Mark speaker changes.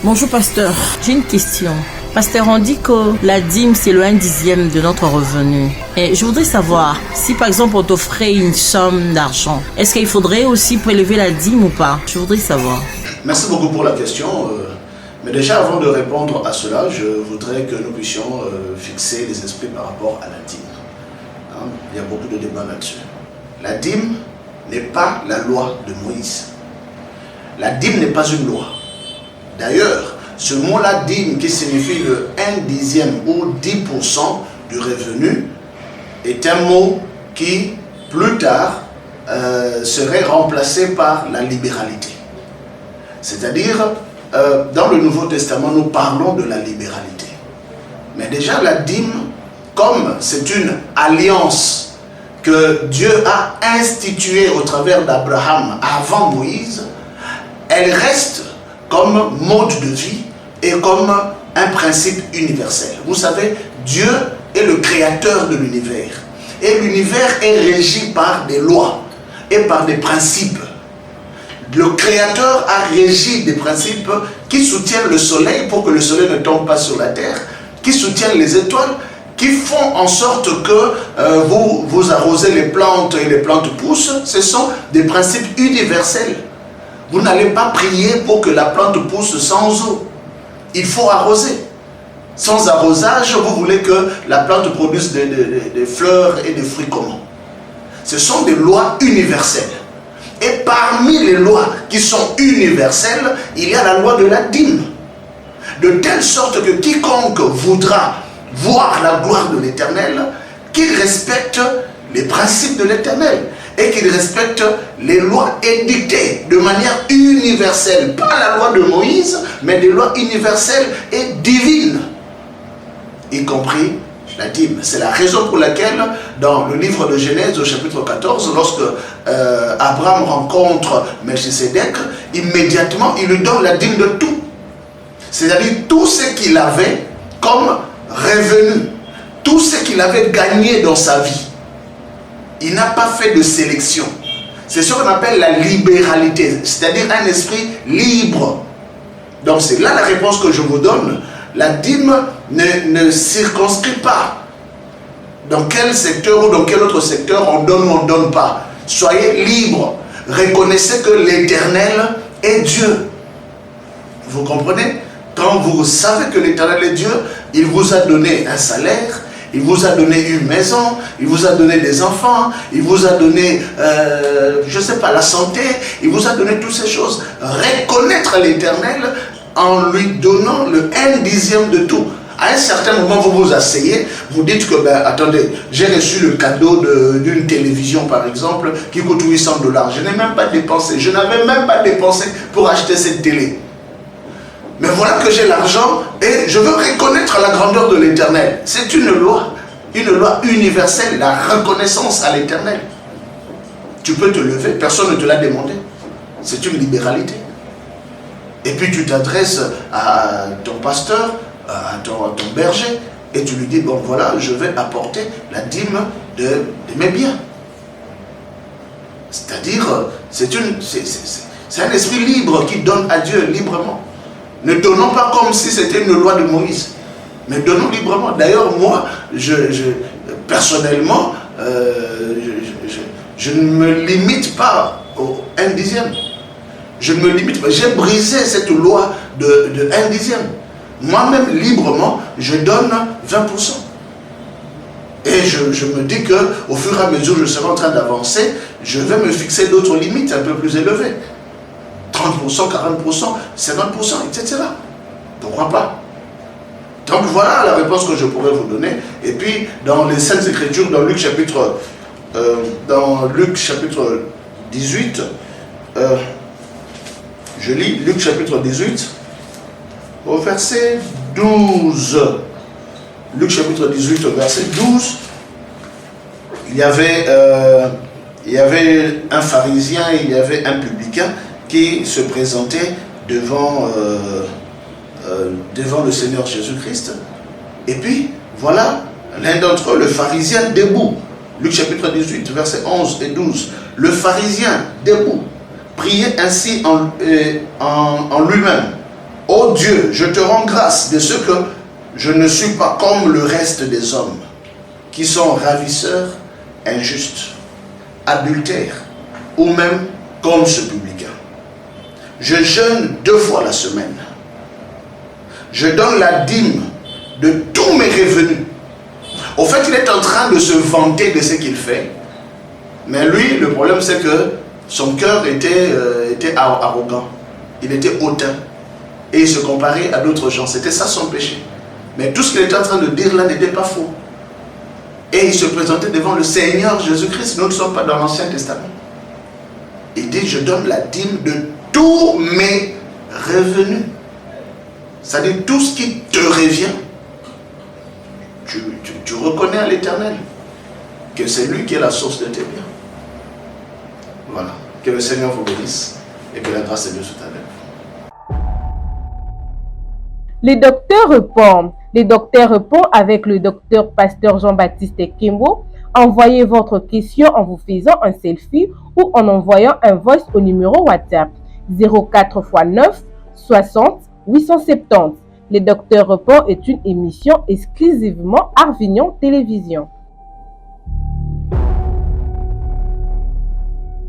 Speaker 1: Bonjour pasteur, j'ai une question. Pasteur, on dit que la dîme c'est le 1/10 de notre revenu. Et je voudrais savoir, si par exemple on t'offrait une somme d'argent, est-ce qu'il faudrait aussi prélever la dîme ou pas? Je voudrais savoir.
Speaker 2: Merci beaucoup pour la question. Mais déjà, avant de répondre à cela, je voudrais que nous puissions fixer les esprits par rapport à la dîme. Hein? Il y a beaucoup de débats là-dessus. La dîme n'est pas la loi de Moïse. La dîme n'est pas une loi. D'ailleurs, ce mot-là, dîme, qui signifie le 1/10 ou 10% du revenu, est un mot qui, plus tard, serait remplacé par la libéralité. C'est-à-dire, dans le Nouveau Testament, nous parlons de la libéralité. Mais déjà, la dîme, comme c'est une alliance que Dieu a instituée au travers d'Abraham avant Moïse, elle reste comme mode de vie et comme un principe universel. Vous savez, Dieu est le créateur de l'univers. Et l'univers est régi par des lois et par des principes. Le créateur a régi des principes qui soutiennent le soleil pour que le soleil ne tombe pas sur la terre, qui soutiennent les étoiles, qui font en sorte que vous arrosez les plantes et les plantes poussent. Ce sont des principes universels. Vous n'allez pas prier pour que la plante pousse sans eau. Il faut arroser. Sans arrosage, vous voulez que la plante produise des fleurs et des fruits comment? Ce sont des lois universelles. Et parmi les lois qui sont universelles, il y a la loi de la dîme. De telle sorte que quiconque voudra voir la gloire de l'Éternel, qu'il respecte les principes de l'Éternel et qu'il respecte les lois édictées de manière universelle. Pas la loi de Moïse, mais des lois universelles et divines, y compris la dîme. C'est la raison pour laquelle, dans le livre de Genèse, au chapitre 14, lorsque Abraham rencontre Melchisédek, immédiatement, il lui donne la dîme de tout. C'est-à-dire tout ce qu'il avait comme revenu, tout ce qu'il avait gagné dans sa vie. Il n'a pas fait de sélection. C'est ce qu'on appelle la libéralité, c'est-à-dire un esprit libre. Donc c'est là la réponse que je vous donne. La dîme ne circonscrit pas dans quel secteur ou dans quel autre secteur on donne ou on ne donne pas. Soyez libre. Reconnaissez que l'Éternel est Dieu. Vous comprenez? Quand vous savez que l'Éternel est Dieu, il vous a donné un salaire, il vous a donné une maison, il vous a donné des enfants, il vous a donné, je ne sais pas, la santé, il vous a donné toutes ces choses. Reconnaître l'Éternel en lui donnant le 1/10 de tout. À un certain moment, vous vous asseyez, vous dites que, ben, attendez, j'ai reçu le cadeau d'une télévision, par exemple, qui coûte $800. Je n'ai même pas dépensé, je n'avais même pas dépensé pour acheter cette télé. Mais voilà que j'ai l'argent et je veux reconnaître la grandeur de l'Éternel. C'est une loi universelle, la reconnaissance à l'Éternel. Tu peux te lever, personne ne te l'a demandé. C'est une libéralité. Et puis tu t'adresses à ton pasteur, à ton berger, et tu lui dis, bon voilà, je vais apporter la dîme de mes biens. C'est-à-dire, c'est un esprit libre qui donne à Dieu librement. Ne donnons pas comme si c'était une loi de Moïse, mais donnons librement. D'ailleurs, moi, personnellement, je ne me limite pas au 1/10. Je ne me limite pas. J'ai brisé cette loi de 1/10. Moi-même, librement, je donne 20%. Et je me dis qu'au fur et à mesure que je serai en train d'avancer, je vais me fixer d'autres limites un peu plus élevées. 30%, 40%, 50%, etc. Pourquoi pas? Donc voilà la réponse que je pourrais vous donner. Et puis, dans les Saintes Écritures, dans Luc chapitre 18, je lis Luc chapitre 18, au verset 12. Luc chapitre 18, au verset 12, il y avait un pharisien et il y avait un publicain qui se présentait devant le Seigneur Jésus-Christ. Et puis, voilà, l'un d'entre eux, le pharisien debout. Luc chapitre 18, versets 11 et 12. Le pharisien debout priait ainsi en lui-même. Ô Dieu, je te rends grâce de ce que je ne suis pas comme le reste des hommes, qui sont ravisseurs, injustes, adultères, ou même comme ce publicain. Je jeûne 2 fois la semaine. Je donne la dîme de tous mes revenus. Au fait, il est en train de se vanter de ce qu'il fait. Mais lui, le problème, c'est que son cœur était arrogant. Il était hautain. Et il se comparait à d'autres gens. C'était ça son péché. Mais tout ce qu'il était en train de dire là n'était pas faux. Et il se présentait devant le Seigneur Jésus-Christ. Nous ne sommes pas dans l'Ancien Testament. Il dit, je donne la dîme de tous mes revenus. C'est-à-dire tout ce qui te revient. Tu reconnais à l'Éternel que c'est lui qui est la source de tes biens. Voilà. Que le Seigneur vous bénisse et que la grâce de Dieu soit avec vous.
Speaker 3: Le docteur répond. Le docteur répond avec le docteur pasteur Jean-Baptiste Kimbo. Envoyez votre question en vous faisant un selfie ou en envoyant un voice au numéro WhatsApp 04 x 9 60 870. Le docteur répond est une émission exclusivement Arvignon Télévision.